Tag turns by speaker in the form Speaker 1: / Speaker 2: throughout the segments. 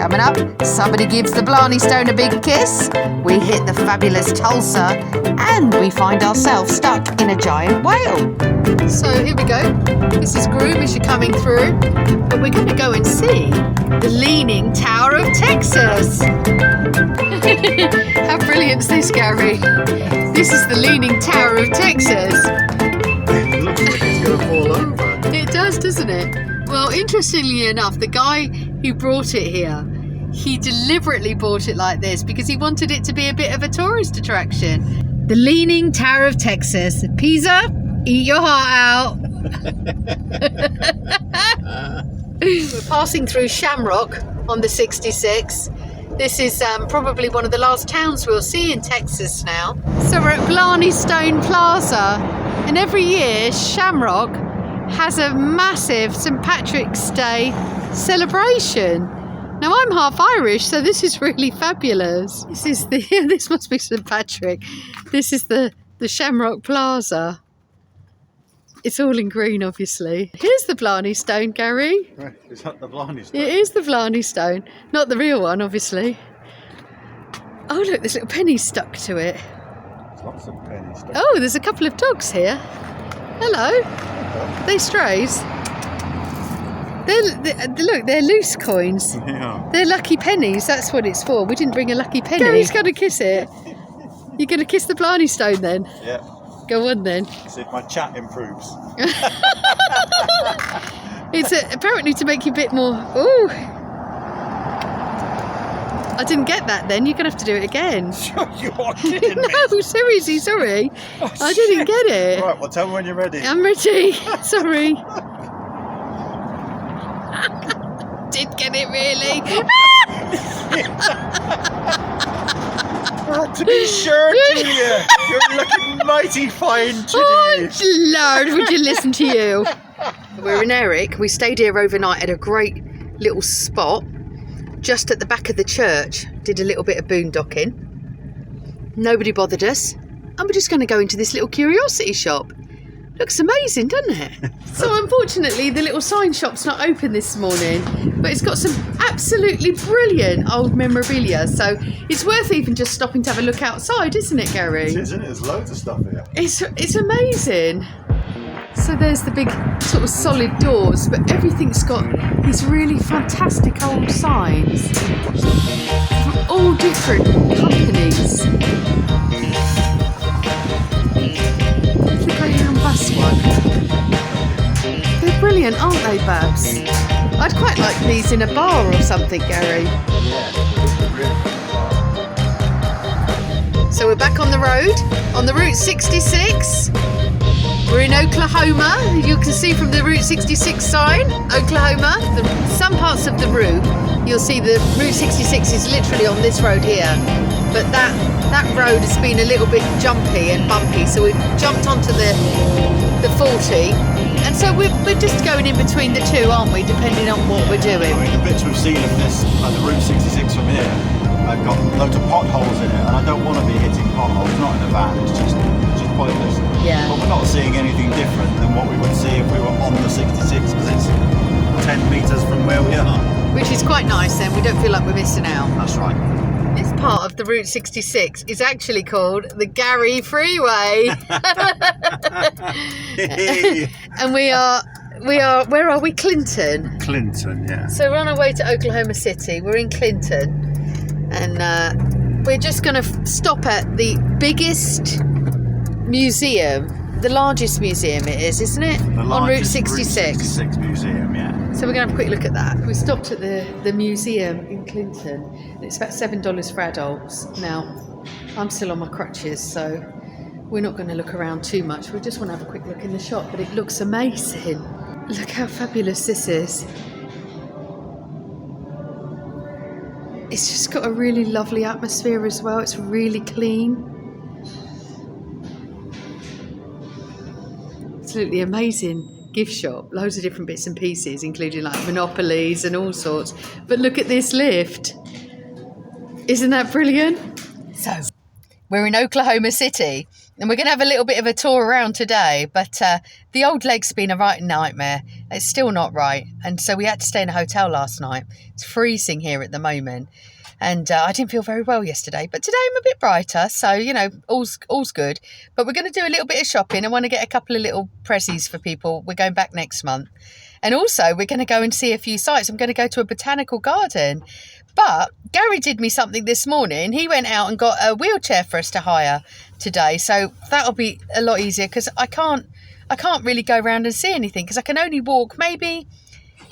Speaker 1: Coming up, somebody gives the Blarney Stone a big kiss, we hit the fabulous Tulsa, and we find ourselves stuck in a giant whale. So here we go. This is Groom as you're coming through, but we're going to go and see the Leaning Tower of Texas. How brilliant is this, Gary? This is the Leaning Tower of Texas.
Speaker 2: It looks like it's going to fall over.
Speaker 1: It does, doesn't it? Well, interestingly enough, the guy who brought it here, he deliberately bought it like this because he wanted it to be a bit of a tourist attraction. The Leaning Tower of Texas. Pisa, eat your heart out. We're passing through Shamrock on the 66. This is probably one of the last towns we'll see in Texas now. So we're at Blarney Stone Plaza, and every year Shamrock has a massive St. Patrick's Day celebration. Now I'm half Irish, so this is really fabulous. This is the this must be St. Patrick. This is the Shamrock Plaza. It's all in green, obviously. Here's the Blarney Stone, Gary.
Speaker 2: Right, is that the Blarney Stone?
Speaker 1: It is the Blarney Stone, not the real one, obviously. Oh look, there's little pennies stuck to it.
Speaker 2: There's lots of pennies stuck.
Speaker 1: Oh, there's a couple of dogs here. Hello. Are they strays? Look, they're loose coins.
Speaker 2: Yeah.
Speaker 1: They're lucky pennies. That's what it's for. We didn't bring a lucky penny. Gary's going to kiss it. You're going to kiss the Blarney Stone then?
Speaker 2: Yeah.
Speaker 1: Go on then.
Speaker 2: See if my chat improves.
Speaker 1: It's apparently to make you a bit more. Ooh. I didn't get that then. You're going to have to do it again.
Speaker 2: Sure you are kidding me.
Speaker 1: No, seriously, sorry.
Speaker 2: Oh,
Speaker 1: I didn't get it.
Speaker 2: Right, well tell me when you're ready.
Speaker 1: I'm ready. Sorry. Did get it really.
Speaker 2: To be sure, Julia, you're looking mighty fine today.
Speaker 1: Oh, Lord, would you listen to you? We're in Eric. We stayed here overnight at a great little spot just at the back of the church. Did a little bit of boondocking. Nobody bothered us. And we're just going to go into this little curiosity shop. Looks amazing, doesn't it? So unfortunately, the little sign shop's not open this morning, but it's got some absolutely brilliant old memorabilia. So it's worth even just stopping to have a look outside, isn't it, Gary?
Speaker 2: It is, isn't it? There's loads of stuff here.
Speaker 1: It's amazing. So there's the big sort of solid doors, but everything's got these really fantastic old signs from all different companies. The Greyhound bus one. They're brilliant, aren't they, Babs? I'd quite like these in a bar or something, Gary. So we're back on the road, on the Route 66. We're in Oklahoma. You can see from the Route 66 sign, Oklahoma. Some parts of the route, you'll see the Route 66 is literally on this road here. But that road has been a little bit jumpy and bumpy, so we've jumped onto the 40. And so we're just going in between the two, aren't we, depending on what we're doing.
Speaker 2: I mean, the bits we've seen of this, the Route 66 from here, I've got loads of potholes in it, and I don't want to be hitting potholes, not in a van, it's just pointless.
Speaker 1: Yeah.
Speaker 2: But we're not seeing anything different than what we would see if we were on the 66, because it's 10 metres from where we are.
Speaker 1: Which is quite nice then, we don't feel like we're missing out.
Speaker 2: That's right.
Speaker 1: This part of the Route 66 is actually called the Gary Freeway. And we are, where are we? Clinton.
Speaker 2: Clinton, yeah.
Speaker 1: So we're on our way to Oklahoma City. We're in Clinton. And we're just going to stop at the biggest museum, the largest museum it is, isn't it? On Route 66.
Speaker 2: Route 66 museum, yeah.
Speaker 1: So we're going to have a quick look at that. We stopped at the museum in Clinton. And it's about $7 for adults. Now, I'm still on my crutches, so we're not going to look around too much. We just want to have a quick look in the shop, but it looks amazing. Look how fabulous this is. It's just got a really lovely atmosphere as well. It's really clean. Absolutely amazing gift shop. Loads of different bits and pieces, including like monopolies and all sorts. But look at this lift. Isn't that brilliant? So, we're in Oklahoma City. And we're going to have a little bit of a tour around today, but the old leg's been a right nightmare. It's still not right. And so we had to stay in a hotel last night. It's freezing here at the moment. And I didn't feel very well yesterday, but today I'm a bit brighter. So, you know, all's good. But we're going to do a little bit of shopping. I want to get a couple of little prezzies for people. We're going back next month. And also we're going to go and see a few sites. I'm going to go to a botanical garden. But Gary did me something this morning. He went out and got a wheelchair for us to hire today. So that'll be a lot easier because I can't really go around and see anything because I can only walk maybe,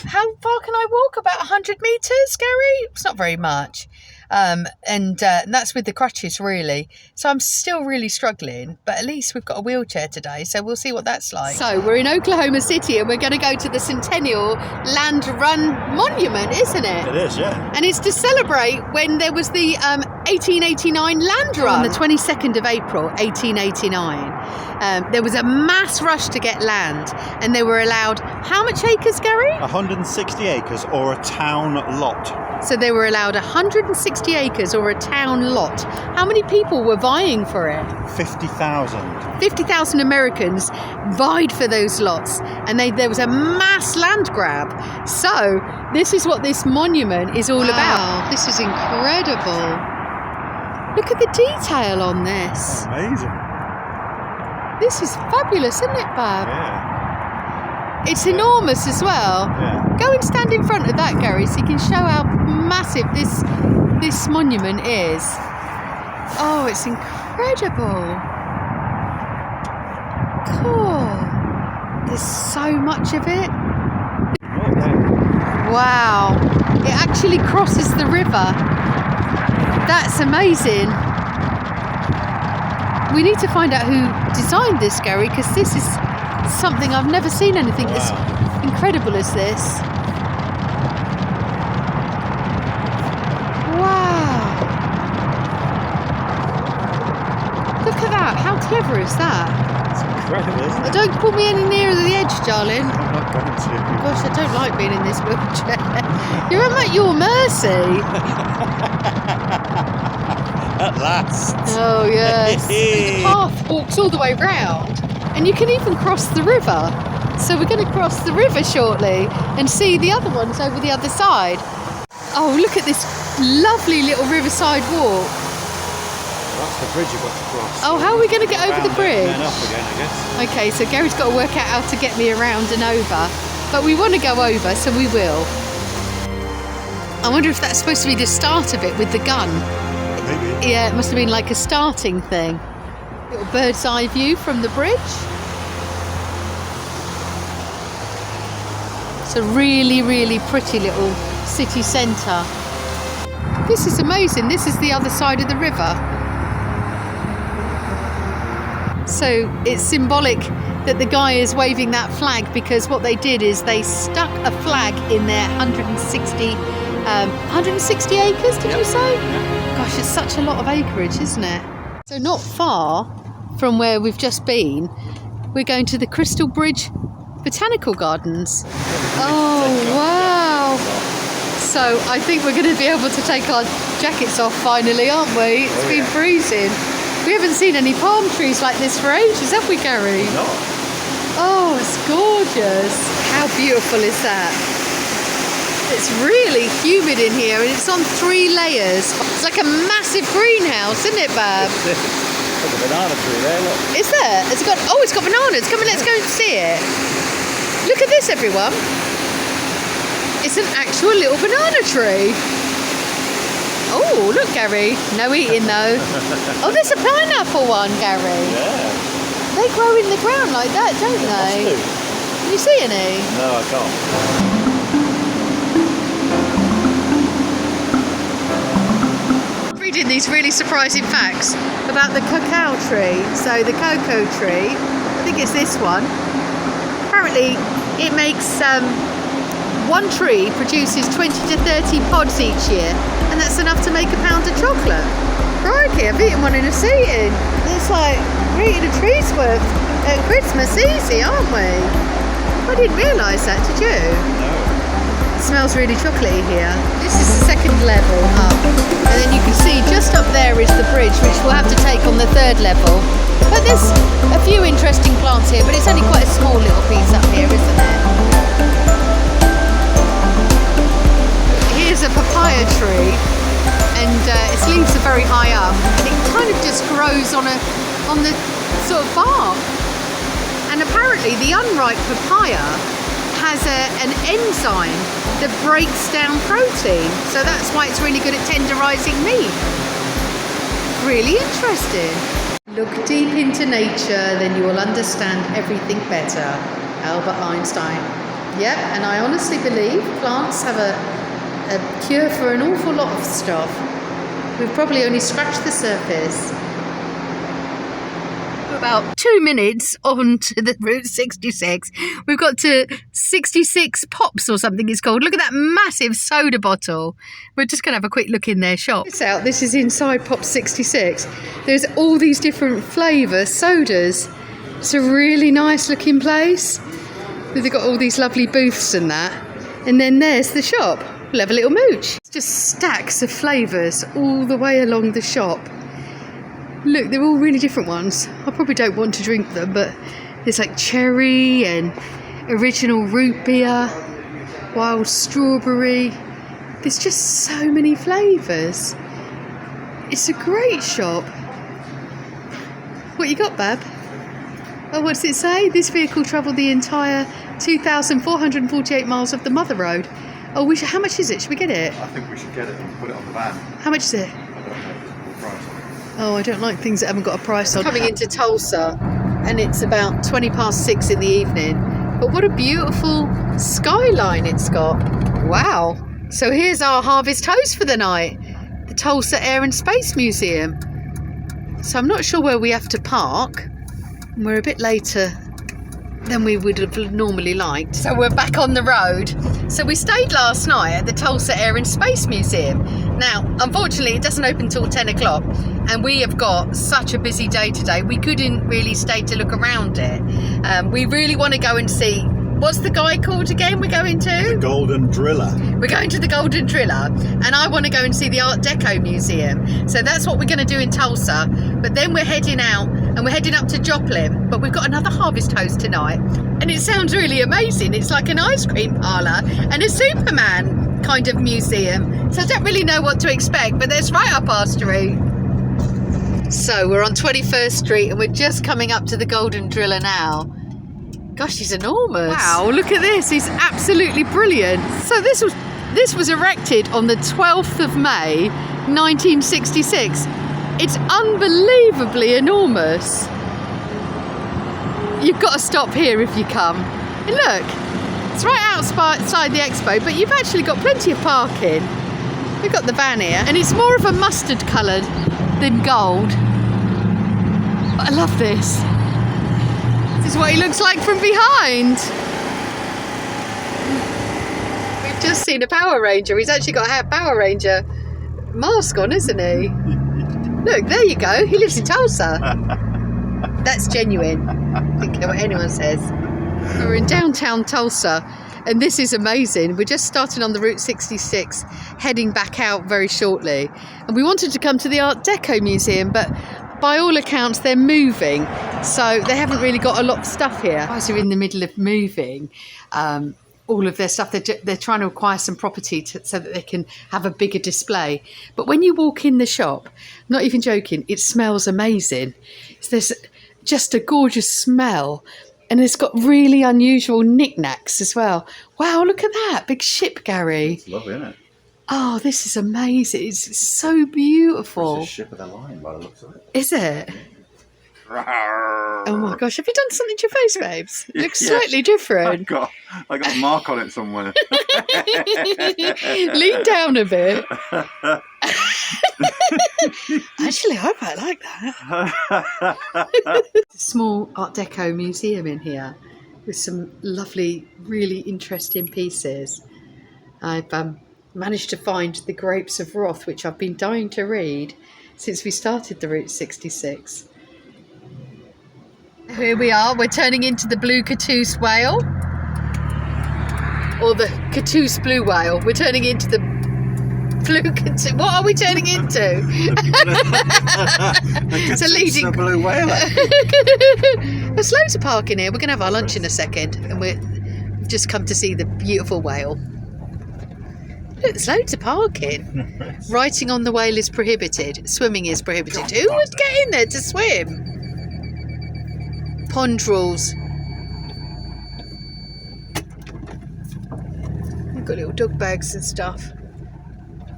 Speaker 1: how far can I walk? About 100 metres, Gary? It's not very much. And that's with the crutches, really. So I'm still really struggling, but at least we've got a wheelchair today, so we'll see what that's like. So we're in Oklahoma City and we're going to go to the Centennial Land Run Monument, isn't it?
Speaker 2: It is, yeah.
Speaker 1: And it's to celebrate when there was the 1889 land run. On the 22nd of April, 1889, there was a mass rush to get land, and they were allowed, how much acres, Gary?
Speaker 2: 160 acres or a town lot.
Speaker 1: So they were allowed 160 acres or a town lot. How many people were vying for it?
Speaker 2: 50,000.
Speaker 1: 50,000 Americans vied for those lots, and there was a mass land grab. So this is what this monument is all about. This is incredible. Look at the detail on this.
Speaker 2: Amazing.
Speaker 1: This is fabulous, isn't it, Bab?
Speaker 2: Yeah.
Speaker 1: It's enormous as well.
Speaker 2: Yeah.
Speaker 1: Go and stand in front of that, Gary, so you can show how massive this monument is. Oh, it's incredible. Cool. There's so much of it. Wow. It actually crosses the river. That's amazing. We need to find out who designed this, Gary, because this is something I've never seen anything as incredible as this. Wow. Look at that. How clever is that?
Speaker 2: It's incredible, isn't it?
Speaker 1: Don't pull me any nearer the edge, darling.
Speaker 2: I'm not going to.
Speaker 1: Gosh, I don't like being in this wheelchair. You're at your mercy.
Speaker 2: At last.
Speaker 1: Oh, yes. The path walks all the way round, and you can even cross the river. So we're going to cross the river shortly and see the other ones over the other side. Oh, look at this lovely little riverside walk.
Speaker 2: That's the bridge you've got to cross.
Speaker 1: Oh, how are we going to get over the bridge?
Speaker 2: And then up again, I guess.
Speaker 1: Okay, so Gary's got to work out how to get me around and over. But we want to go over, so we will. I wonder if that's supposed to be the start of it with the gun.
Speaker 2: Maybe.
Speaker 1: Yeah, it must have been like a starting thing. Little bird's eye view from the bridge. It's a really, really pretty little city centre. This is amazing. This is the other side of the river. So it's symbolic that the guy is waving that flag because what they did is they stuck a flag in their 160 acres, did you say?
Speaker 2: Yeah.
Speaker 1: Gosh, it's such a lot of acreage, isn't it? So not far from where we've just been, we're going to the Crystal Bridge Botanical Gardens. Oh, wow. So I think we're going to be able to take our jackets off finally, aren't we? It's been freezing. We haven't seen any palm trees like this for ages, have we, Gary?
Speaker 2: No.
Speaker 1: Oh, it's gorgeous. How beautiful is that? It's really humid in here and it's on 3 layers. It's like a massive greenhouse, isn't it, Bab?
Speaker 2: There's a banana tree there, look.
Speaker 1: Is there? It's got bananas. Come on, let's go and see it. Look at this, everyone. It's an actual little banana tree. Oh, look, Gary. No eating, though. Oh, there's a pineapple one, Gary.
Speaker 2: Yeah.
Speaker 1: They grow in the ground like that, don't they? Can you see any?
Speaker 2: No, I can't.
Speaker 1: Reading these really surprising facts about the cacao tree. So the cocoa tree, I think it's this one. Apparently, it makes one tree produces 20 to 30 pods each year, and that's enough to make a pound of chocolate. Crikey, I've eaten one in a sitting. It's like we're eating a tree's worth at Christmas easy, aren't we? I didn't realise that, did you?
Speaker 2: No.
Speaker 1: It smells really chocolatey here. This is the second level up. And then you can see just up there is the bridge, which we'll have to take on the 3rd level. But there's a few interesting plants here, but it's only quite a small little piece up here, isn't it? Here's a papaya tree, and its leaves are very high up, and it kind of just grows on the sort of bark. And apparently the unripe papaya has an enzyme that breaks down protein, so that's why it's really good at tenderizing meat. Really interesting. Look deep into nature, then you will understand everything better. Albert Einstein. Yep, and I honestly believe plants have a cure for an awful lot of stuff. We've probably only scratched the surface. About 2 minutes on to the Route 66. We've got to 66 Pops or something it's called. Look at that massive soda bottle. We're just going to have a quick look in their shop. This is inside Pop 66. There's all these different flavour sodas. It's a really nice looking place. They've got all these lovely booths and that. And then there's the shop. We'll have a little mooch. It's just stacks of flavours all the way along the shop. Look, they're all really different ones. I probably don't want to drink them, but there's like cherry and original root beer, wild strawberry. There's just so many flavours. It's a great shop. What you got, Bab? Oh, what does it say? This vehicle travelled the entire 2,448 miles of the Mother Road. Oh, how much is it? Should we get it?
Speaker 2: I think we should get it and put it on the van.
Speaker 1: How much is it?
Speaker 2: I don't know the price.
Speaker 1: Oh, I don't like things that haven't got a price on. Coming into Tulsa, and it's about 6:20 in the evening. But what a beautiful skyline it's got. Wow. So here's our harvest host for the night, the Tulsa Air and Space Museum. So I'm not sure where we have to park. We're a bit later than we would have normally liked. So we're back on the road. So we stayed last night at the Tulsa Air and Space Museum. Now, unfortunately, it doesn't open till 10 o'clock, and we have got such a busy day today. We couldn't really stay to look around it. We really want to go and see, what's the guy called again we're going to?
Speaker 2: The Golden Driller.
Speaker 1: We're going to the Golden Driller, and I want to go and see the Art Deco Museum. So that's what we're going to do in Tulsa. But then we're heading out, and we're heading up to Joplin. But we've got another harvest host tonight, and it sounds really amazing. It's like an ice cream parlour and a Superman kind of museum. So I don't really know what to expect, but that's right up our street. So we're on 21st Street, and we're just coming up to the Golden Driller now. Gosh, he's enormous. Wow, look at this. He's absolutely brilliant. So this was erected on the 12th of May, 1966. It's unbelievably enormous. You've got to stop here if you come. And look, it's right outside the expo, but you've actually got plenty of parking. We've got the van here, and it's more of a mustard coloured than gold. But I love this. This is what he looks like from behind. We've just seen a Power Ranger. He's actually got a Power Ranger mask on, isn't he? Look, there you go. He lives in Tulsa. That's genuine. I don't care what anyone says. We're in downtown Tulsa, and this is amazing. We're just starting on the Route 66, heading back out very shortly. And we wanted to come to the Art Deco Museum, but by all accounts, they're moving, so they haven't really got a lot of stuff here. Guys are in the middle of moving all of their stuff. They're trying to acquire some property so that they can have a bigger display. But when you walk in the shop, not even joking, it smells amazing. There's just a gorgeous smell, and it's got really unusual knickknacks as well. Wow, look at that big ship, Gary.
Speaker 2: It's lovely, isn't it?
Speaker 1: Oh, this is amazing. It's so beautiful.
Speaker 2: It's a ship of the line by the looks of it.
Speaker 1: Is it? Oh my gosh, have you done something to your face, babes? It looks slightly different.
Speaker 2: I got a mark on it somewhere.
Speaker 1: Lean down a bit. Actually, I quite like that. Small Art Deco museum in here with some lovely, really interesting pieces. I've managed to find The Grapes of Wrath, which I've been dying to read since we started the Route 66. Here we are, we're turning into the blue Catoosa whale, or the Catoosa blue whale. We're turning into the blue Catoosa. What are we turning into? It's a leading
Speaker 2: blue whale.
Speaker 1: There's loads of parking here. We're going to have our lunch in a second, and we've just come to see the beautiful whale. Look, there's loads of parking. Writing on the whale is prohibited. Swimming is prohibited. Who would get in there to swim? Pond rules. We've got little dog bags and stuff.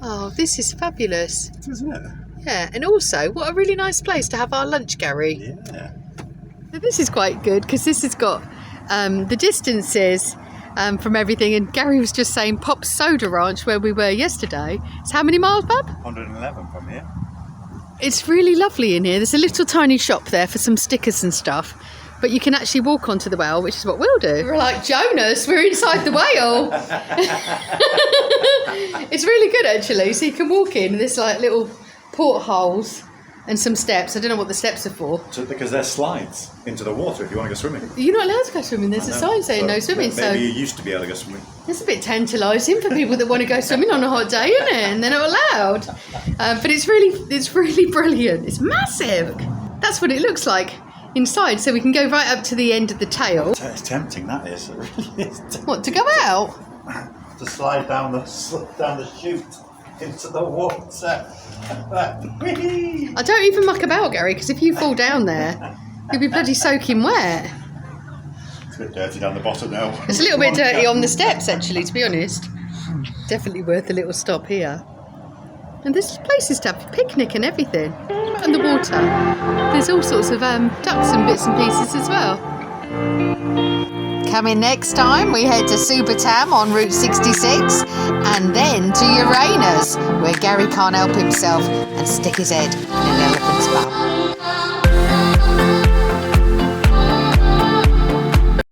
Speaker 1: Oh, this is fabulous.
Speaker 2: Isn't it?
Speaker 1: Yeah, and also, what a really nice place to have our lunch, Gary.
Speaker 2: Yeah.
Speaker 1: This is quite good because this has got the distances from everything. And Gary was just saying Pop's Soda Ranch, where we were yesterday. It's how many miles, Bub?
Speaker 2: 111 from here.
Speaker 1: It's really lovely in here. There's a little tiny shop there for some stickers and stuff. But you can actually walk onto the whale, which is what we'll do. We're like, Jonas, we're inside the whale. It's really good, actually. So you can walk in. There's like little portholes and some steps. I don't know what the steps are for.
Speaker 2: Because they're slides into the water if you want to go swimming.
Speaker 1: You're not allowed to go swimming. There's a sign saying no swimming.
Speaker 2: Maybe you used to be able to go swimming.
Speaker 1: It's a bit tantalising for people that want to go swimming on a hot day, isn't it? And they're not allowed. But it's really brilliant. It's massive. That's what it looks like inside. So we can go right up to the end of the tail.
Speaker 2: It's tempting, that is. It really is tempting.
Speaker 1: What, to go out?
Speaker 2: To slide down the chute into the water.
Speaker 1: I don't even muck about, Gary, because if you fall down there, you'll be bloody soaking wet.
Speaker 2: It's a bit dirty down the bottom now.
Speaker 1: It's a little bit dirty on the steps, actually, to be honest. Definitely worth a little stop here. And there's places to have a picnic and everything. And the water. There's all sorts of ducks and bits and pieces as well. Coming next time, we head to Supertam on Route 66 and then to Uranus, where Gary can't help himself and stick his head in an elephant's bum.